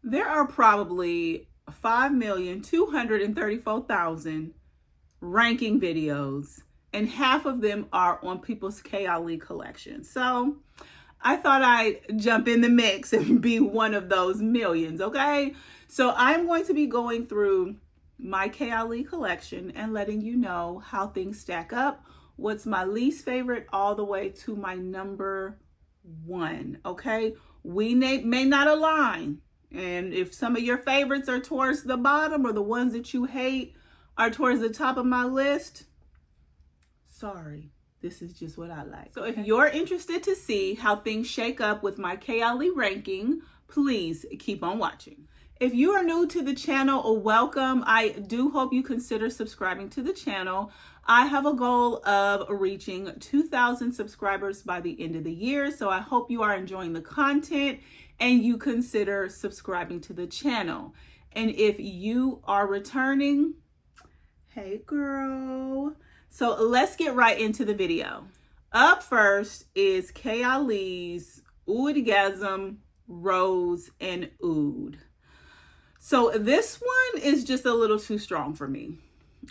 There are probably 5,234,000 ranking videos, and half of them are on people's Kayali collection. So I thought I'd jump in the mix and be one of those millions, okay? So I'm going to be going through my Kayali collection and letting you know how things stack up, what's my least favorite all the way to my number one, okay? We may not align. And if some of your favorites are towards the bottom or the ones that you hate are towards the top of my list, sorry, this is just what I like. So if you're interested to see how things shake up with my Kayali ranking, please keep on watching. If you are new to the channel, welcome. I do hope you consider subscribing to the channel. I have a goal of reaching 2,000 subscribers by the end of the year, so I hope you are enjoying the content and you consider subscribing to the channel. And if you are returning, hey girl. So let's get right into the video. Up first is Kayali's Oudgasm Rose and Oud. So this one is just a little too strong for me.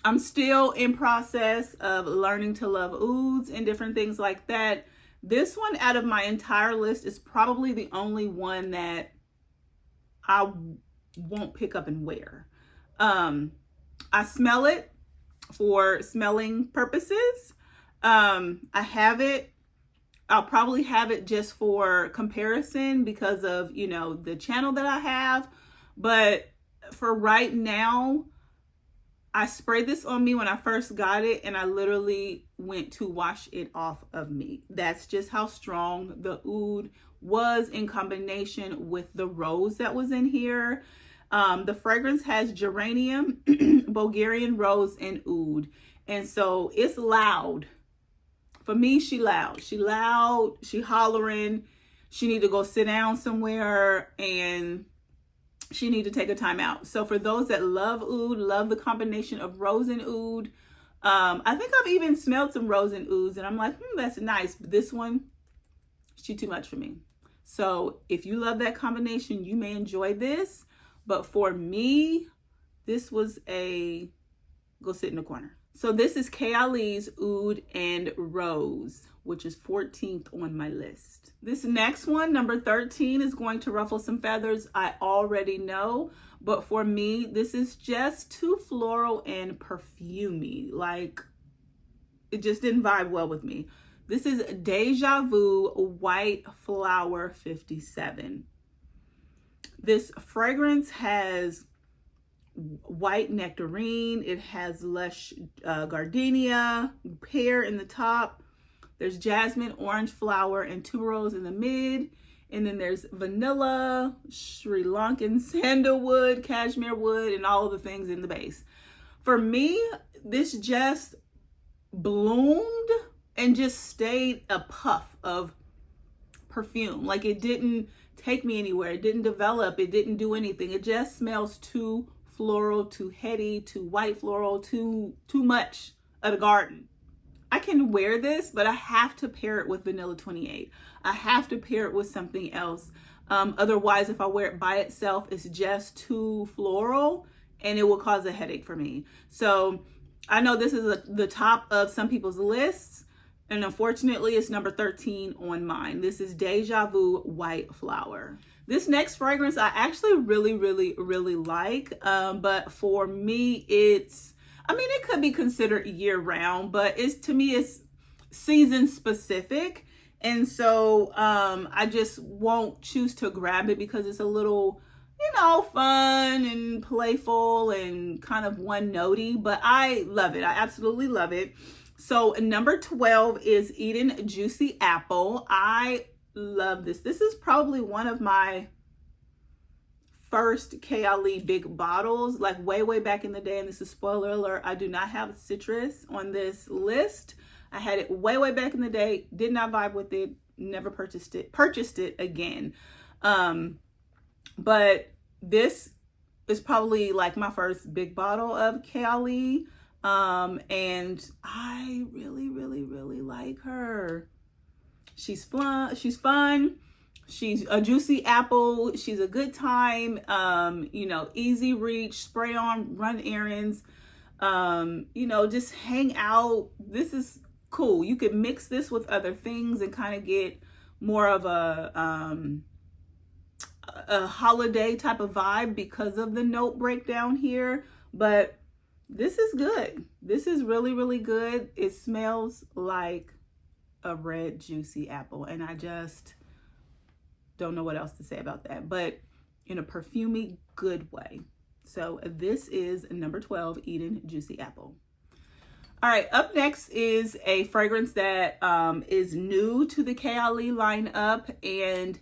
I'm still in process of learning to love ouds and different things like that. This one out of my entire list is probably the only one that I won't pick up and wear. I smell it for smelling purposes. I have it. I'll probably have it just for comparison because of, you know, the channel that I have. But for right now, I sprayed this on me when I first got it and I literally went to wash it off of me. That's just how strong the oud was in combination with the rose that was in here. The fragrance has geranium, Bulgarian rose, and oud. And so it's loud. For me, she loud. She loud, she hollering. She need to go sit down somewhere and she need to take a time out. So for those that love oud, love the combination of rose and oud, I think I've even smelled some rose and ouds and I'm like, that's nice. But this one, she's too much for me. So if you love that combination, you may enjoy this. But for me, this was a go sit in the corner. So this is Kayali's Oud and Rose, which is 14th on my list. This next one, number 13, is going to ruffle some feathers. I already know, but for me, this is just too floral and perfumey. Like, it just didn't vibe well with me. This is Deja Vu White Flower 57. This fragrance has white nectarine. It has lush gardenia, pear in the top. There's jasmine, orange flower, and tuberose in the mid. And then there's vanilla, Sri Lankan sandalwood, cashmere wood, and all of the things in the base. For me, this just bloomed and just stayed a puff of perfume. Like, it didn't take me anywhere. It didn't develop. It didn't do anything. It just smells too floral, too heady, too white floral, too much of the garden. I can wear this, but I have to pair it with Vanilla 28. I have to pair it with something else. Otherwise, if I wear it by itself, it's just too floral and it will cause a headache for me. So I know this is the top of some people's lists, and unfortunately, it's number 13 on mine. This is Deja Vu White Flower. This next fragrance I actually really like, but for me, it could be considered year round, but to me, it's season specific. And so I just won't choose to grab it because it's a little, fun and playful and kind of one-notey, but I love it. I absolutely love it. So number 12 is Eden Juicy Apple. I love this. This is probably one of my first Kayali big bottles, like way back in the day. And this is spoiler alert, I do not have citrus on this list. I had it way back in the day, did not vibe with it, never purchased it again. But this is probably like my first big bottle of Kayali. And I really like her. She's fun. She's a juicy apple. She's a good time. Easy reach, spray on, run errands, just hang out. This is cool. You could mix this with other things and kind of get more of a holiday type of vibe because of the note breakdown here. But this is good. This is really, really good. It smells like a red juicy apple, and I just don't know what else to say about that, but in a perfumey good way. So this is number 12, Eden Juicy Apple. All right, up next is a fragrance that is new to the Kayali lineup, and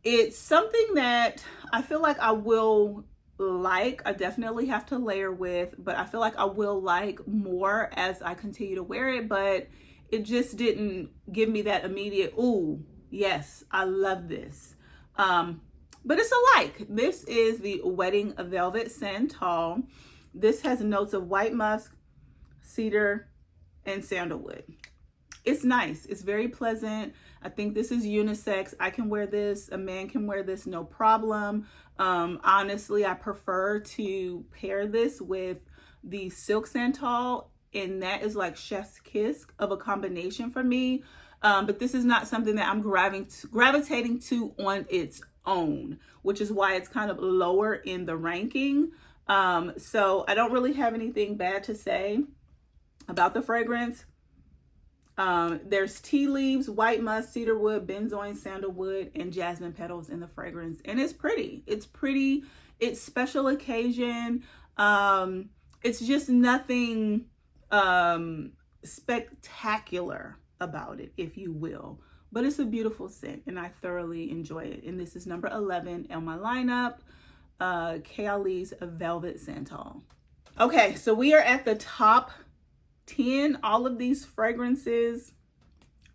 it's something that I feel like I will like. I definitely have to layer with, but I feel like I will like more as I continue to wear it, but it just didn't give me that immediate, ooh, yes, I love this. But it's a like. This is the Wedding Velvet Santal. This has notes of white musk, cedar, and sandalwood. It's nice. It's very pleasant. I think this is unisex. I can wear this. A man can wear this, no problem. Honestly, I prefer to pair this with the Silk Santal, and that is like chef's kiss of a combination for me. But this is not something that I'm gravitating to on its own, which is why it's kind of lower in the ranking. So I don't really have anything bad to say about the fragrance. There's tea leaves, white musk, cedarwood, benzoin, sandalwood, and jasmine petals in the fragrance. And it's pretty. It's pretty. It's special occasion. It's just nothing spectacular about it, if you will, but it's a beautiful scent and I thoroughly enjoy it. And this is number 11 on my lineup, Kayali's Velvet Santal. Okay, so we are at the top 10. All of these fragrances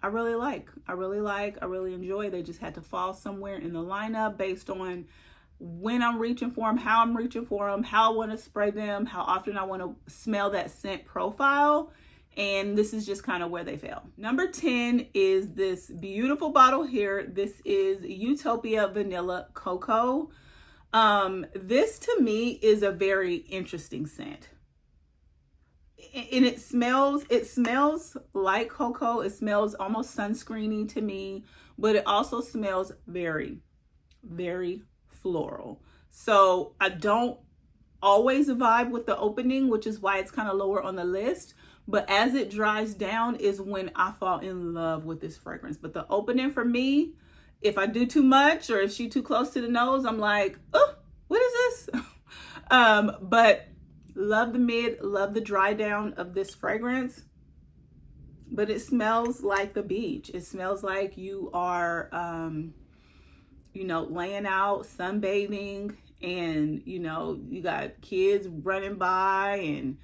I really like, I really enjoy. They just had to fall somewhere in the lineup based on when I'm reaching for them, how I'm reaching for them, how I want to spray them, how often I want to smell that scent profile. And this is just kind of where they fell. Number 10 is this beautiful bottle here. This is Utopia Vanilla Cocoa. This to me is a very interesting scent. And it smells like cocoa. It smells almost sunscreeny to me, but it also smells very, very floral. So I don't always vibe with the opening, which is why it's kind of lower on the list. But as it dries down is when I fall in love with this fragrance. But the opening for me, if I do too much or if she's too close to the nose, I'm like, oh, what is this? But love the mid, love the dry down of this fragrance. But it smells like the beach. It smells like you are, laying out, sunbathing, and, you got kids running by and,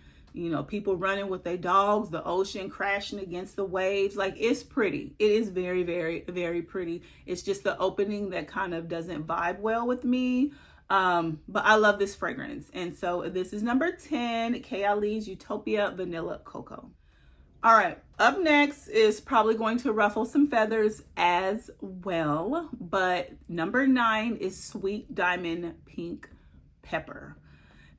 people running with their dogs, the ocean crashing against the waves. Like, it's pretty. It is very, very, very pretty. It's just the opening that kind of doesn't vibe well with me. But I love this fragrance. And so this is number 10, Kayali's Utopia Vanilla Cocoa. All right, up next is probably going to ruffle some feathers as well. But number 9 is Sweet Diamond Pink Pepper.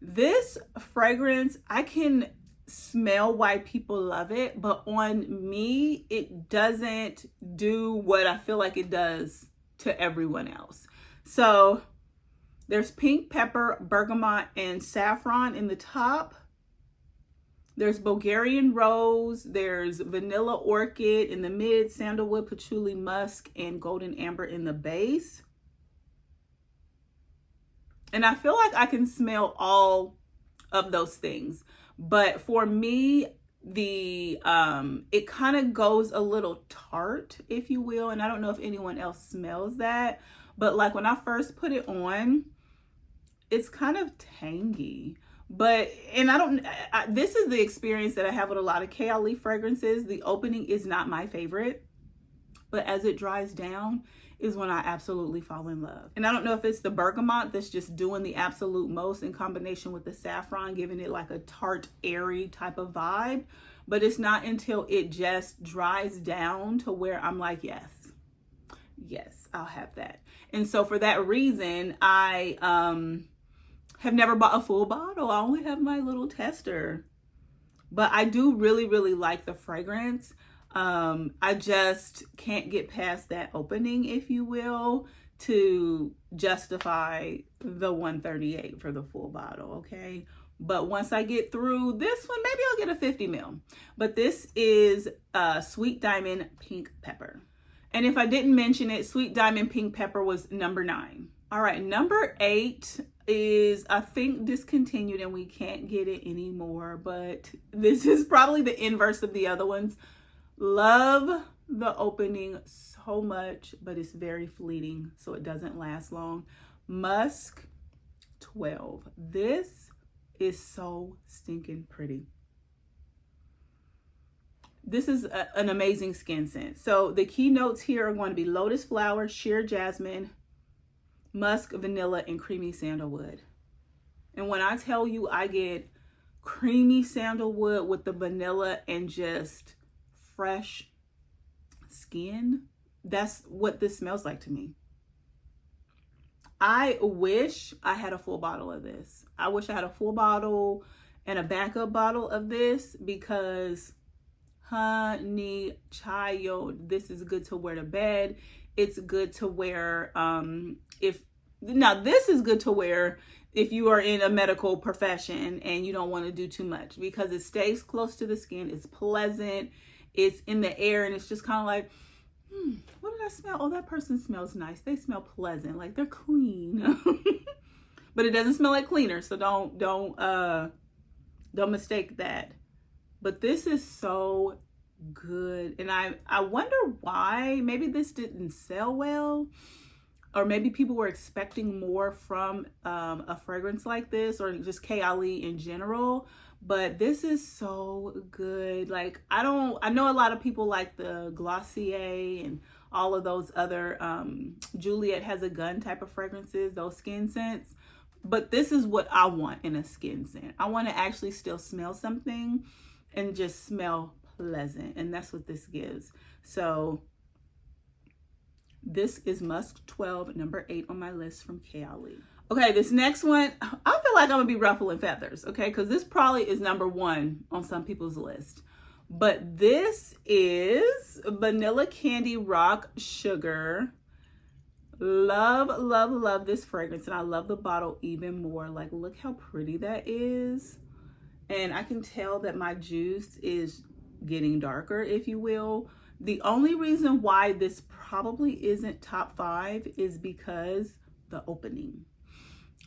This fragrance, I can smell why people love it, but on me, it doesn't do what I feel like it does to everyone else. So there's pink pepper, bergamot, and saffron in the top. There's Bulgarian rose, there's vanilla orchid in the mid, sandalwood, patchouli, musk, and golden amber in the base. And I feel like I can smell all of those things. But for me, it kind of goes a little tart, if you will. And I don't know if anyone else smells that. But like when I first put it on, it's kind of tangy. But, and this is the experience that I have with a lot of Kayali fragrances. The opening is not my favorite. But as it dries down, is when I absolutely fall in love. And I don't know if it's the bergamot that's just doing the absolute most in combination with the saffron, giving it like a tart, airy type of vibe. But it's not until it just dries down to where I'm like, yes, Yes, I'll have that. And so for that reason, I have never bought a full bottle. I only have my little tester. But I do really, really like the fragrance. I just can't get past that opening, if you will, to justify the $138 for the full bottle, okay? But once I get through this one, maybe I'll get a 50 ml. But this is Sweet Diamond Pink Pepper. And if I didn't mention it, Sweet Diamond Pink Pepper was number 9. All right, number 8 is, I think, discontinued and we can't get it anymore. But this is probably the inverse of the other ones. Love the opening so much, but it's very fleeting, so it doesn't last long. Musk 12. This is so stinking pretty. This is an amazing skin scent. So the key notes here are going to be lotus flower, sheer jasmine, musk, vanilla, and creamy sandalwood. And when I tell you I get creamy sandalwood with the vanilla and just fresh skin, that's what this smells like to me. I wish I had a full bottle of this. I wish I had a full bottle and a backup bottle of this, because honey child, this is good to wear to bed. It's good to wear this is good to wear if you are in a medical profession and you don't want to do too much, because it stays close to the skin. It's pleasant. It's in the air, and it's just kind of like, what did I smell? Oh, that person smells nice. They smell pleasant, like they're clean. But it doesn't smell like cleaner, so don't mistake that. But this is so good, and I wonder why. Maybe this didn't sell well, or maybe people were expecting more from a fragrance like this, or just Kayali in general. But this is so good. Like, I know a lot of people like the Glossier and all of those other Juliet Has a Gun type of fragrances, those skin scents. But this is what I want in a skin scent. I want to actually still smell something and just smell pleasant. And that's what this gives. So this is Musk 12, number 8 on my list from Kayali. Okay, this next one, I feel like I'm gonna be ruffling feathers, okay? Because this probably is number 1 on some people's list. But this is Vanilla Candy Rock Sugar. Love, love, love this fragrance. And I love the bottle even more. Like, look how pretty that is. And I can tell that my juice is getting darker, if you will. The only reason why this probably isn't top 5 is because the opening.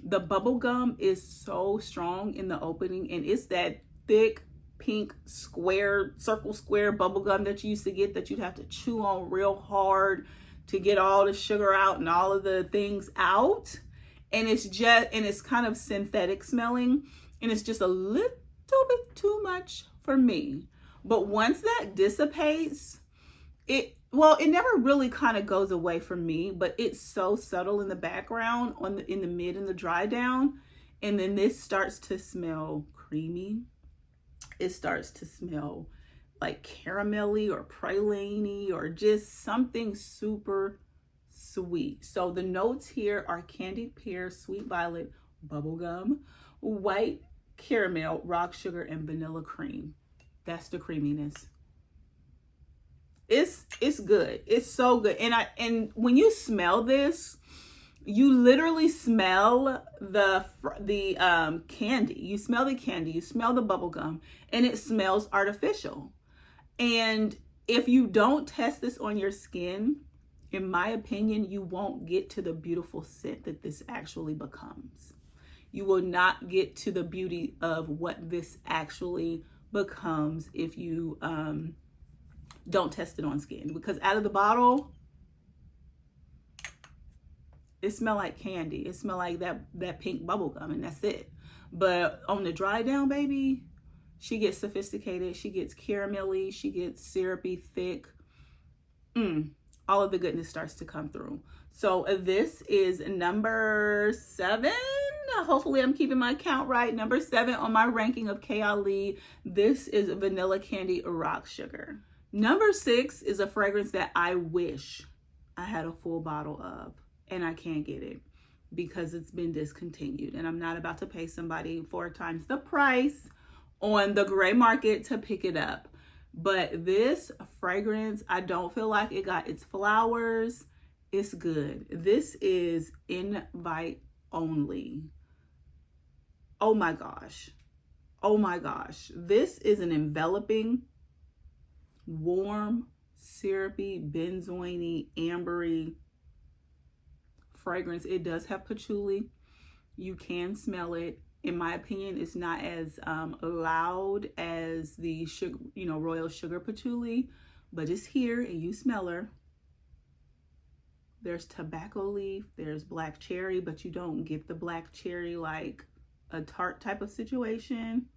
The bubble gum is so strong in the opening, and it's that thick pink square, circle square bubble gum that you used to get that you'd have to chew on real hard to get all the sugar out and all of the things out. And it's kind of synthetic smelling, and it's just a little bit too much for me. But once that dissipates, it never really kind of goes away from me, but it's so subtle in the background, in the mid and the dry down. And then this starts to smell creamy. It starts to smell like caramelly or praline-y, or just something super sweet. So the notes here are candied pear, sweet violet, bubblegum, white caramel, rock sugar, and vanilla cream. That's the creaminess. It's good. It's so good. And when you smell this, you literally smell the candy. You smell the candy, you smell the bubble gum, and it smells artificial. And if you don't test this on your skin, in my opinion, you won't get to the beautiful scent that this actually becomes. You will not get to the beauty of what this actually becomes if you don't test it on skin. Because out of the bottle, it smells like candy. It smells like that pink bubble gum, and that's it. But on the dry down, baby, she gets sophisticated. She gets caramelly. She gets syrupy, thick. All of the goodness starts to come through. So this is number 7. Hopefully I'm keeping my count right. Number 7 on my ranking of Kayali. This is Vanilla Candy Rock Sugar. Number 6 is a fragrance that I wish I had a full bottle of, and I can't get it because it's been discontinued, and I'm not about to pay somebody 4 times the price on the gray market to pick it up. But this fragrance, I don't feel like it got its flowers. It's good. This is invite only. Oh my gosh. Oh my gosh. This is an enveloping, warm, syrupy, benzoin-y, ambery fragrance. It does have patchouli. You can smell it. In my opinion, it's not as loud as the sugar, royal sugar patchouli, but it's here and you smell her. There's tobacco leaf, there's black cherry, but you don't get the black cherry like a tart type of situation.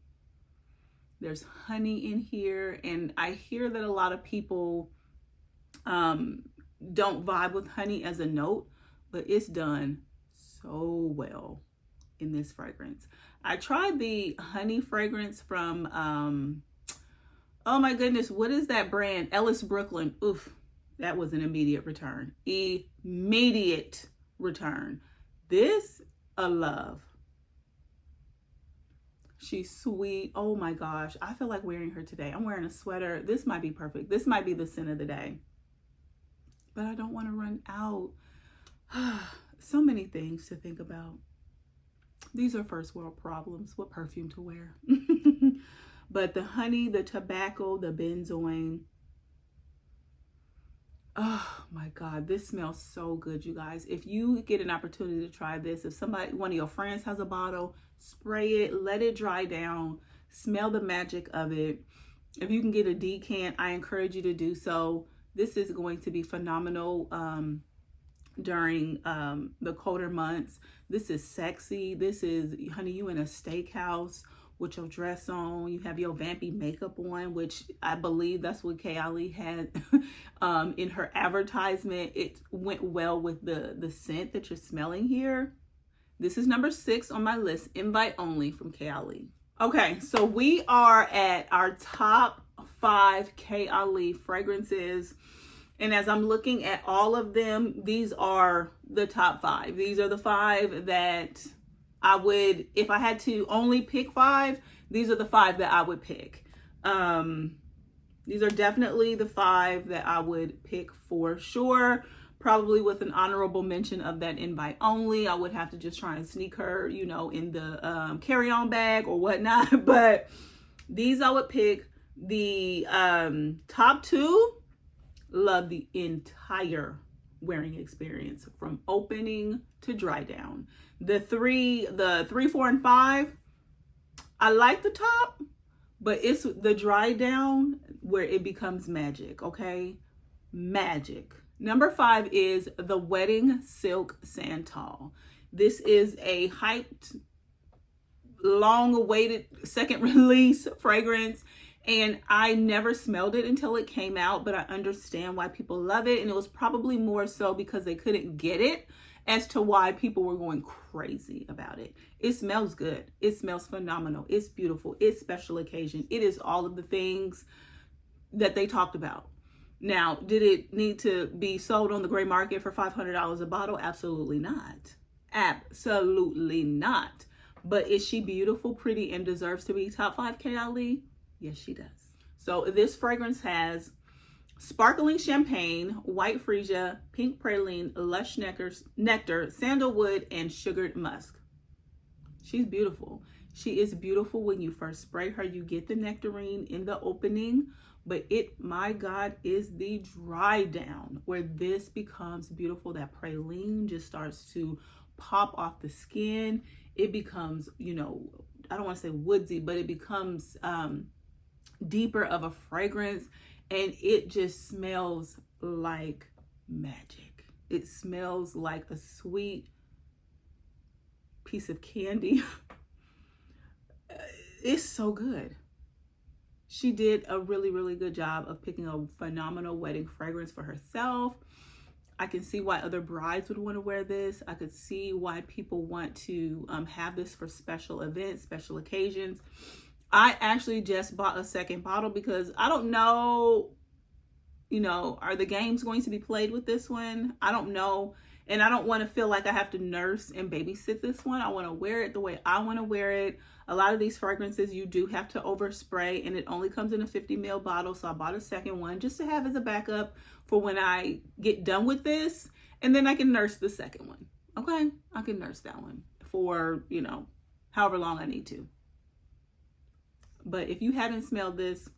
There's honey in here, and I hear that a lot of people don't vibe with honey as a note, but it's done so well in this fragrance. I tried the honey fragrance from oh my goodness, what is that brand? Ellis Brooklyn. Oof, that was an immediate return. Immediate return. This, a love. She's sweet. Oh my gosh, I feel like wearing her today. I'm wearing a sweater. This might be perfect. This might be the scent of the day, but I don't want to run out. So many things to think about. These are first world problems. What perfume to wear? But the honey, the tobacco, the benzoin. Oh my God, this smells so good, you guys. If you get an opportunity to try this, if one of your friends has a bottle, spray it, let it dry down, smell the magic of it. If you can get a decant, I encourage you to do so. This is going to be phenomenal during the colder months. This is sexy. This is, honey, you in a steakhouse with your dress on, you have your vampy makeup on, which I believe that's what Kayali had in her advertisement. It went well with the scent that you're smelling here. This is number 6 on my list, invite only from Kayali. Okay, so we are at our top 5 Kayali fragrances. And as I'm looking at all of them, these are the top 5. These are the 5 that I would, if I had to only pick 5, these are the 5 that I would pick. These are definitely the 5 that I would pick for sure. Probably with an honorable mention of that invite only. I would have to just try and sneak her, in the carry-on bag or whatnot. But these I would pick. The top 2, love the entire wearing experience from opening to dry down. The 3, 4, and 5, I like the top, but it's the dry down where it becomes magic, okay? Magic. Number 5 is the Wedding Silk Santal. This is a hyped, long-awaited second release fragrance. And I never smelled it until it came out, but I understand why people love it. And it was probably more so because they couldn't get it as to why people were going crazy about it. It smells good. It smells phenomenal. It's beautiful. It's special occasion. It is all of the things that they talked about. Now, did it need to be sold on the gray market for $500 a bottle? Absolutely not. Absolutely not. But is she beautiful, pretty, and deserves to be top 5 Kayali? Yes, she does. So this fragrance has sparkling champagne, white freesia, pink praline, lush nectar, sandalwood, and sugared musk. She's beautiful. She is beautiful when you first spray her. You get the nectarine in the opening, but it, my God, is the dry down where this becomes beautiful. That praline just starts to pop off the skin. It becomes, I don't want to say woodsy, but it becomes deeper of a fragrance, and it just smells like magic. It smells like a sweet piece of candy. It's so good. She did a really, really good job of picking a phenomenal wedding fragrance for herself. I can see why other brides would want to wear this. I could see why people want to have this for special events, special occasions. I actually just bought a second bottle because I don't know are the games going to be played with this one? I don't know. And I don't want to feel like I have to nurse and babysit this one. I want to wear it the way I want to wear it. A lot of these fragrances, you do have to overspray, and it only comes in a 50 ml bottle. So I bought a second one just to have as a backup for when I get done with this, and then I can nurse the second one. Okay, I can nurse that one for, however long I need to. But if you haven't smelled this,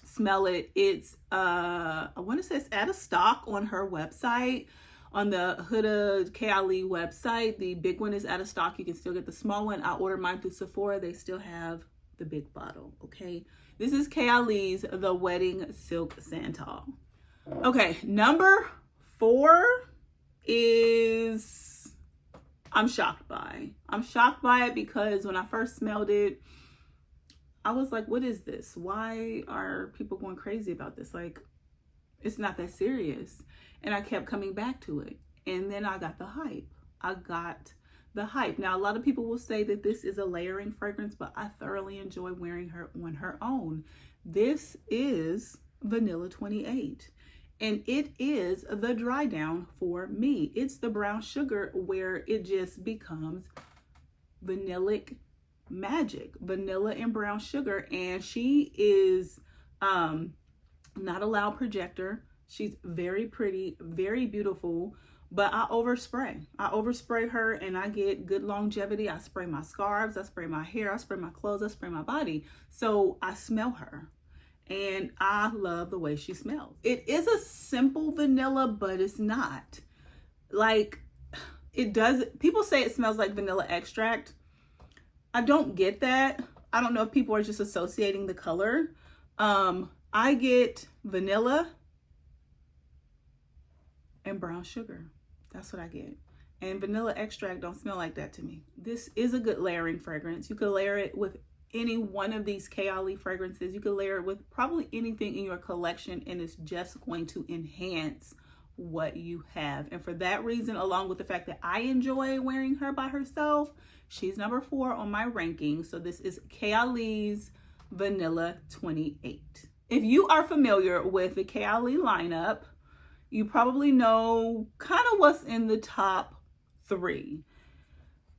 smell it. It's I want to say it's out of stock on her website, on the Huda Kayali website. The big one is out of stock. You can still get the small one. I ordered mine through Sephora. They still have the big bottle. Okay, this is Kayali's The Wedding Silk Santal. Okay, number 4 is I'm shocked by it because when I first smelled it, I was like, what is this? Why are people going crazy about this? Like, it's not that serious. And I kept coming back to it. And then I got the hype. Now, a lot of people will say that this is a layering fragrance, but I thoroughly enjoy wearing her on her own. This is Vanilla 28. And it is the dry down for me. It's the brown sugar where it just becomes vanillic magic, vanilla and brown sugar. And she is not a loud projector. She's very pretty, very beautiful, but I overspray her and I get good longevity. I spray my scarves, I spray my hair, I spray my clothes, I spray my body. So I smell her and I love the way she smells. It is a simple vanilla, but it's not. Like, people say it smells like vanilla extract. I don't get that. I don't know if people are just associating the color. I get vanilla and brown sugar. That's what I get. And vanilla extract don't smell like that to me. This is a good layering fragrance. You could layer it with any one of these Kayali fragrances. You could layer it with probably anything in your collection, and it's just going to enhance what you have. And for that reason, along with the fact that I enjoy wearing her by herself, she's number 4 on my ranking. So this is Kayali's Vanilla 28. If you are familiar with the Kayali lineup, you probably know kind of what's in the top 3.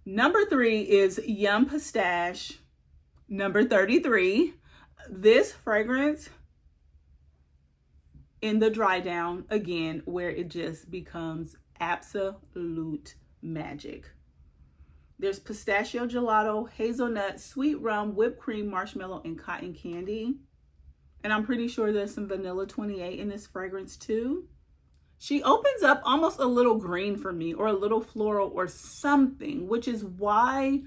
Number 3 is Yum Pistache, number 33. This fragrance in the dry down, again, where it just becomes absolute magic. There's pistachio gelato, hazelnut, sweet rum, whipped cream, marshmallow, and cotton candy. And I'm pretty sure there's some vanilla 28 in this fragrance too. She opens up almost a little green for me, or a little floral or something, which is why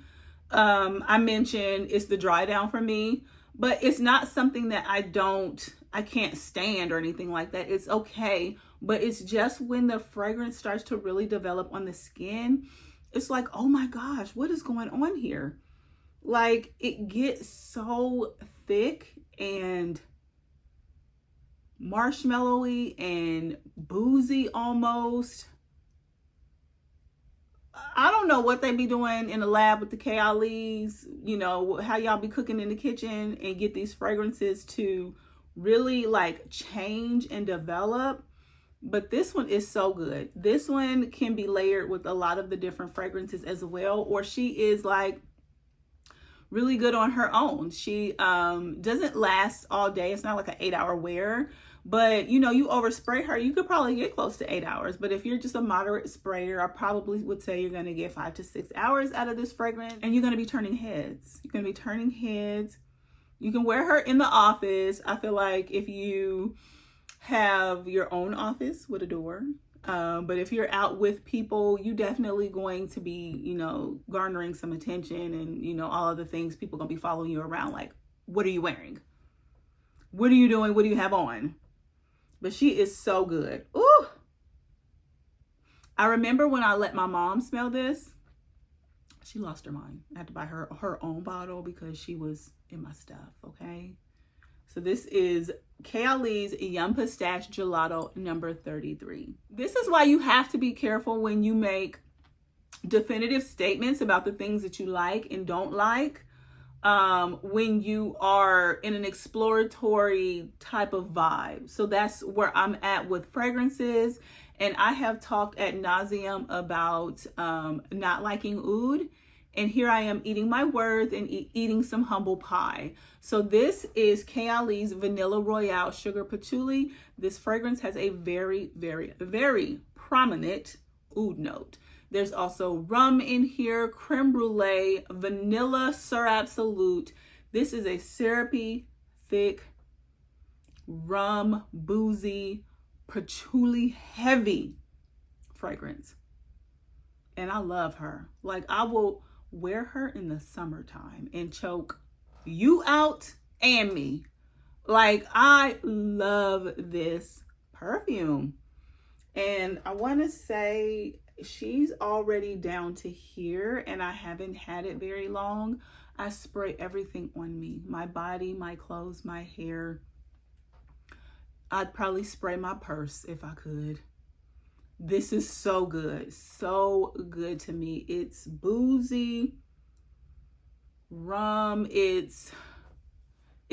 I mentioned it's the dry down for me. But it's not something that I can't stand or anything like that. It's okay. But it's just when the fragrance starts to really develop on the skin, it's like, oh my gosh, what is going on here? Like, it gets so thick and marshmallowy and boozy almost. I don't know what they be doing in the lab with the Kayalis, how y'all be cooking in the kitchen and get these fragrances to really like change and develop. But this one is so good. This one can be layered with a lot of the different fragrances as well, or she is like really good on her own. She doesn't last all day. It's not like an 8-hour wear, but you overspray her, you could probably get close to 8 hours. But if you're just a moderate sprayer, I probably would say you're going to get 5 to 6 hours out of this fragrance, and you're going to be turning heads. You're going to be turning heads. You can wear her in the office. I feel like if you have your own office with a door, but if you're out with people, you definitely going to be, garnering some attention and, all of the things. People gonna be following you around like, what are you wearing? What are you doing? What do you have on? But she is so good. Ooh. I remember when I let my mom smell this, she lost her mind. I had to buy her own bottle because she was in my stuff, okay? So this is Kayali's Yum Pistache Gelato number 33. This is why you have to be careful when you make definitive statements about the things that you like and don't like. when you are in an exploratory type of vibe. So that's where I'm at with fragrances. And I have talked ad nauseum about not liking oud. And here I am eating my words and eating some humble pie. So this is Kayali's Vanilla Royale Sugar Patchouli. This fragrance has a very, very, very prominent oud note. There's also rum in here, creme brulee, vanilla sur absolute. This is a syrupy, thick, rum, boozy, patchouli heavy fragrance. And I love her. Like, I will wear her in the summertime and choke you out and me. Like, I love this perfume. And I want to say she's already down to here, and I haven't had it very long. I spray everything on me, my body, my clothes, my hair. I'd probably spray my purse if I could. This is so good to me. It's boozy, rum. It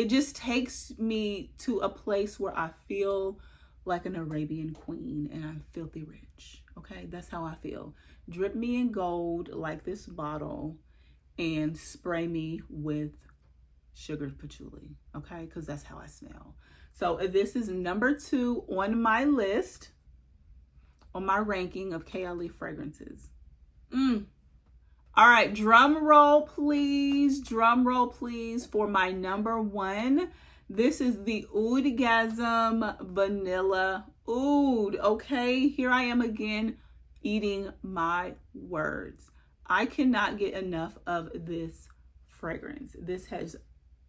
just takes me to a place where I feel like an Arabian queen and I'm filthy rich. Okay, that's how I feel. Drip me in gold like this bottle and spray me with sugar patchouli. Okay, because that's how I smell. So this is number 2 on my list, on my ranking of Kayali fragrances. All right, drum roll please. Drum roll please for my number 1. This is the Oudgasm Vanilla Oud. Okay, here I am again eating my words. I cannot get enough of this fragrance. This has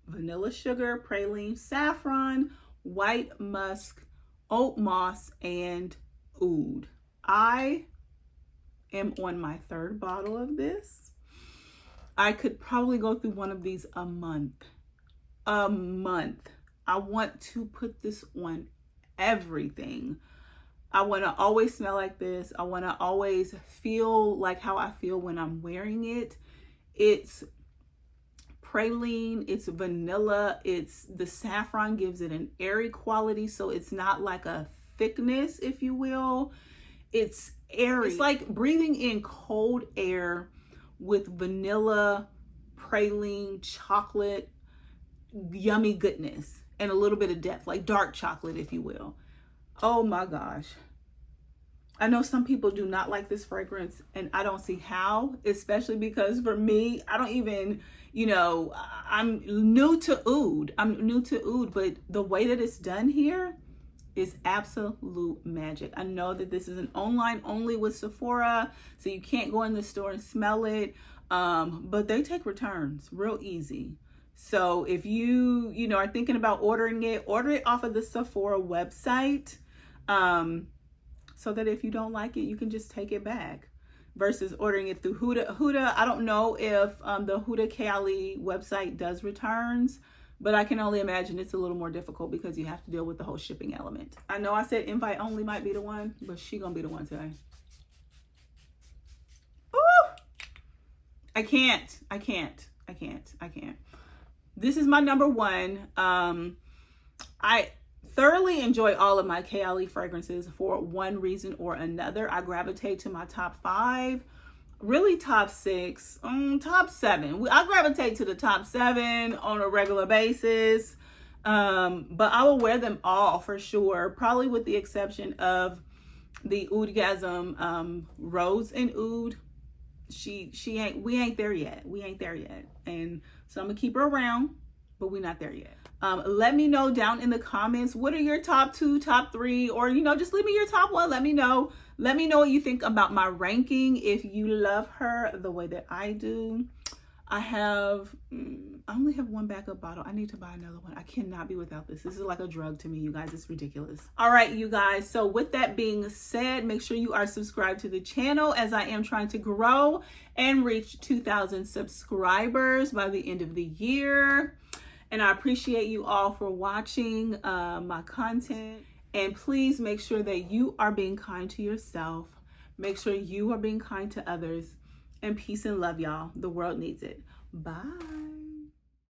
vanilla sugar, praline, saffron, white musk, oat moss, and oud. I am on my 3rd bottle of this. I could probably go through one of these a month. I want to put this on everything. I want to always smell like this. I want to always feel like how I feel when I'm wearing it. It's praline, it's vanilla, it's the saffron gives it an airy quality, so it's not like a thickness, if you will. It's airy. It's like breathing in cold air with vanilla, praline, chocolate, yummy goodness, and a little bit of depth, like dark chocolate, if you will. Oh my gosh. I know some people do not like this fragrance, and I don't see how, especially because for me, I don't even, I'm new to oud, but the way that it's done here is absolute magic. I know that this is an online only with Sephora, so you can't go in the store and smell it, but they take returns real easy. So if you are thinking about ordering it, order it off of the Sephora website, so that if you don't like it, you can just take it back, versus ordering it through Huda. Huda, I don't know if the Huda Kayali website does returns, but I can only imagine it's a little more difficult because you have to deal with the whole shipping element. I know I said invite only might be the one, but she gonna be the one today. Ooh! I can't. This is my number 1. I thoroughly enjoy all of my Kayali fragrances for one reason or another. I gravitate to my top 5, really top 6, top 7. I gravitate to the top 7 on a regular basis, but I will wear them all for sure, probably with the exception of the Oudgasm Rose and Oud. We ain't there yet. And so I'm gonna keep her around, but we're not there yet. Let me know down in the comments, what are your top 2, top 3, or just leave me your top 1. Let me know what you think about my ranking, if you love her the way that I do. I only have 1 backup bottle. I need to buy another one. I cannot be without this. This is like a drug to me, you guys. It's ridiculous. All right, you guys. So with that being said, make sure you are subscribed to the channel, as I am trying to grow and reach 2,000 subscribers by the end of the year. And I appreciate you all for watching my content. And please make sure that you are being kind to yourself. Make sure you are being kind to others. And peace and love, y'all. The world needs it. Bye.